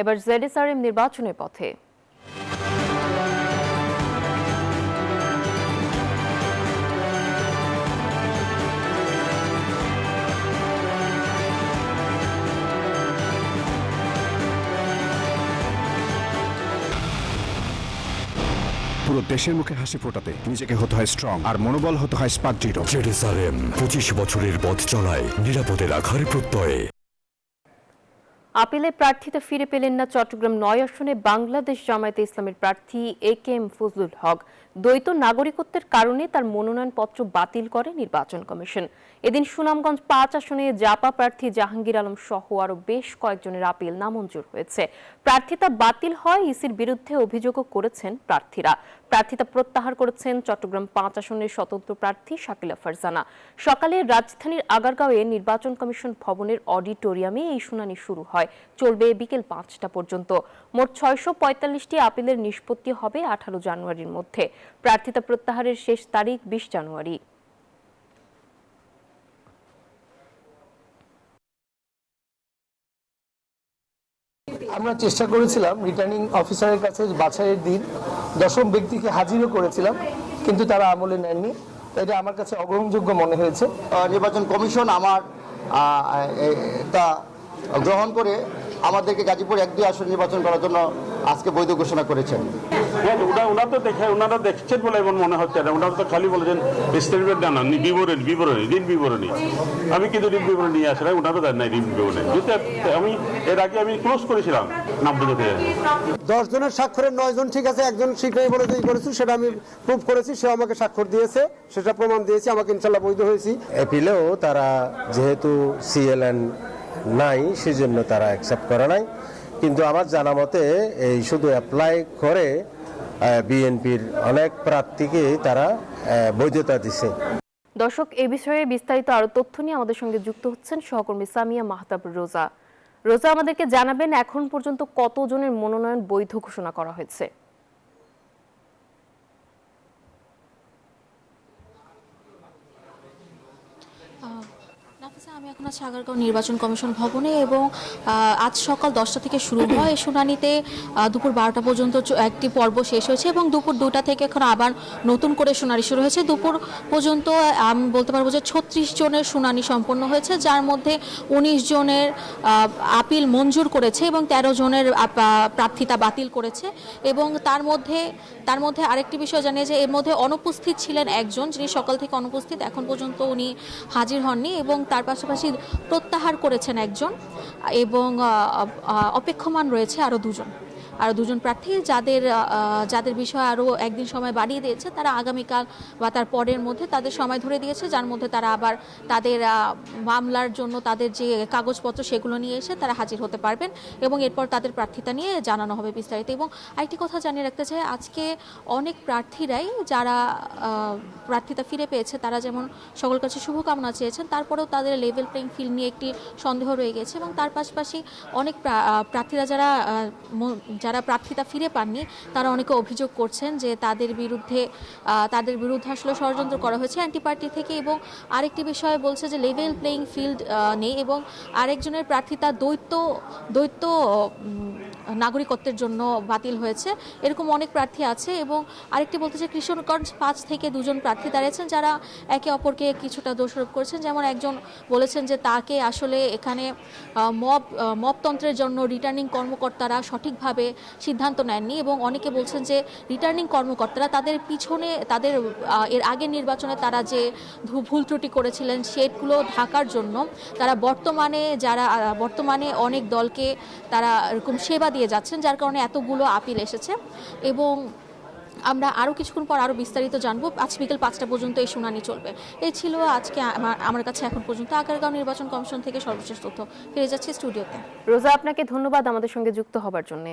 এবার জেডএসআরএম নির্বাচনের পথে। পুরো দেশের মুখে হাসি ফোটাতে নিজেকে হতে হয় স্ট্রং, আর মনোবল হতে হয় স্পার্ক জিরো। জেডএসআরএম 25 বছরের পথ চলায় নিরাপদে রাখার প্রত্যয়ে। আপিলে প্রার্থীতা ফিরে পেলেন না চট্টগ্রাম ৯ আসনে বাংলাদেশ জামায়াতে ইসলামের প্রার্থী AK-এম ফজলুল হক। দ্বৈত নাগরিকত্বের কারণে তার মনোনয়নপত্র বাতিল করে নির্বাচন কমিশন। এদিন সুনামগঞ্জ ৫ আসনে জাপা প্রার্থী জাহাঙ্গীর আলম সহ আরও বেশ কয়েকজনের আপিল নামঞ্জুর হয়েছে। প্রার্থিতা বাতিল হয় ইসির বিরুদ্ধে অভিযোগও করেছেন প্রার্থীরা। প্রার্থিতা প্রত্যাহার করেছেন চট্টগ্রাম ৫ আসনের স্বতন্ত্র প্রার্থী শাকিলা ফারজানা। সকালে রাজধানীর আগারগাঁওয়ে নির্বাচন কমিশন ভবনের অডিটোরিয়ামে এই শুনানি শুরু হয়, চলবে বিকেল ৫টা পর্যন্ত। মোট ৬৪৫টি আপিলের নিষ্পত্তি হবে ১৮ জানুয়ারির মধ্যে। প্রার্থিতা প্রত্যাহারের শেষ তারিখ ২০ জানুয়ারি। আমরা চেষ্টা করেছিলাম রিটার্নিং অফিসারের কাছে বাছাইয়ের দিন ১০ম ব্যক্তিকে হাজিরও করেছিলাম, কিন্তু তারা আমলে নেননি। এটা আমার কাছে অগ্রহণযোগ্য মনে হয়েছে। নির্বাচন কমিশন আমার তা গ্রহণ করে আমাদেরকে গাজীপুর ১-২ আসন নির্বাচন করার জন্য আজকে বৈধ ঘোষণা করেছেন। হ্যাঁ, ওনারা দেখছেন বলে এমন মনে হচ্ছে না। ওনারা তো খালি বলেছেন স্টেটমেন্ট না, ঋণ বিবরণী। আমি কিন্তু ঋণ বিবরণী নিয়ে আসলাম, ওনারও দেন নাই ঋণ বিবরণী। যেহেতু আমি এর আগে আমি ক্লোজ করেছিলাম নাম বুঝতে। 10 জনের স্বাক্ষরের 9 জন ঠিক আছে, একজন স্বীকার বলে করেছি, সেটা আমি প্রুভ করেছি, সে আমাকে স্বাক্ষর দিয়েছে, সেটা প্রমাণ দিয়েছি, আমাকে ইনশাল্লাহ বৈধ হয়েছি। অ্যাপিলেও তারা যেহেতু CLN নাই, সেজন্য তারা অ্যাকসেপ্ট করে নাই। কিন্তু আমার জানা মতে এই শুধু অ্যাপ্লাই করে বিএনপির অনেক প্রার্থীকে তারা বৈধতা দিচ্ছে। দর্শক, এই বিষয়ে বিস্তারিত আরো তথ্য নিয়ে আমাদের সঙ্গে যুক্ত হচ্ছেন সহকর্মী সামিয়া মাহতাব রোজা। রোজা, আমাদেরকে জানাবেন এখন পর্যন্ত কতজনের মনোনয়ন বৈধ ঘোষণা করা হয়েছে? আমি এখন আছি আগারগাঁও নির্বাচন কমিশন ভবনে এবং আজ সকাল 10টা থেকে শুরু হয় এই শুনানিতে। দুপুর 12টা পর্যন্ত একটি পর্ব শেষ হয়েছে এবং দুপুর 2টা থেকে এখন আবার নতুন করে শুনানি শুরু হয়েছে। দুপুর পর্যন্ত আমি বলতে পারবো যে 36 জনের শুনানি সম্পন্ন হয়েছে, যার মধ্যে 19 জনের আপিল মঞ্জুর করেছে এবং 13 জনের প্রার্থিতা বাতিল করেছে। এবং তার মধ্যে আরেকটি বিষয় জানিয়ে যে এর মধ্যে অনুপস্থিত ছিলেন একজন, যিনি সকাল থেকে অনুপস্থিত, এখন পর্যন্ত উনি হাজির হননি, এবং তার পাশাপাশি প্রত্যাহার করেছেন একজন, এবং অপেক্ষমান রয়েছে আরও দুজন প্রার্থী, যাদের বিষয়ে আরও একদিন সময় বাড়িয়ে দিয়েছে। তারা আগামীকাল বা তার পরের মধ্যে তাদের সময় ধরে দিয়েছে, যার মধ্যে তারা আবার তাদের মামলার জন্য তাদের যে কাগজপত্র সেগুলো নিয়ে এসে তারা হাজির হতে পারবেন এবং এরপর তাদের প্রার্থিতা নিয়ে জানানো হবে বিস্তারিত। এবং আরেকটি কথা জানিয়ে রাখতে চাই, আজকে অনেক প্রার্থীরাই যারা প্রার্থিতা ফিরে পেয়েছে তারা যেমন সকল কাছে শুভকামনা চেয়েছেন, তারপরেও তাদের লেভেল প্লেইং ফিল্ড নিয়ে একটি সন্দেহ রয়ে গেছে। এবং তার পাশাপাশি অনেক প্রার্থীরা যারা প্রার্থিতা ফিরে পাননি, তারা অনেকে অভিযোগ করছেন যে তাদের বিরুদ্ধে আসলে ষড়যন্ত্র করা হয়েছে অ্যান্টি পার্টি থেকে। এবং আরেকটি বিষয় বলছে যে লেভেল প্লেইং ফিল্ড নেই এবং আরেকজনের প্রার্থিতা দ্বৈত নাগরিকত্বের জন্য বাতিল হয়েছে, এরকম অনেক প্রার্থী আছে। এবং আরেকটি বলতে যে কিশোরগঞ্জ 5 থেকে 2 জন প্রার্থী দাঁড়িয়েছেন, যারা একে অপরকে কিছুটা দোষারোপ করেছেন। যেমন একজন বলেছেন যে তাকে আসলে এখানে মবতন্ত্রের জন্য রিটার্নিং কর্মকর্তারা সঠিকভাবে সিদ্ধান্ত নেননি, এবং অনেকে বলছেন যে রিটার্নিং কর্মকর্তারা তাদের পিছনে এর আগের নির্বাচনে তারা যে ভুল ত্রুটি করেছিলেন সেগুলো ঢাকার জন্য তারা বর্তমানে অনেক দলকে তারা এরকম সেবা দিয়ে যাচ্ছেন, যার কারণে এতগুলো আপিল এসেছে। এবং আমরা আরও কিছুক্ষণ পর আরও বিস্তারিত জানবো। আজ বিকেল 5টা পর্যন্ত এই শুনানি চলবে। এই ছিল আজকে আমার কাছে এখন পর্যন্ত আগারগাঁও নির্বাচন কমিশন থেকে সর্বশেষ তথ্য। ফিরে যাচ্ছি স্টুডিওতে। রোজা, আপনাকে ধন্যবাদ আমাদের সঙ্গে যুক্ত হবার জন্য।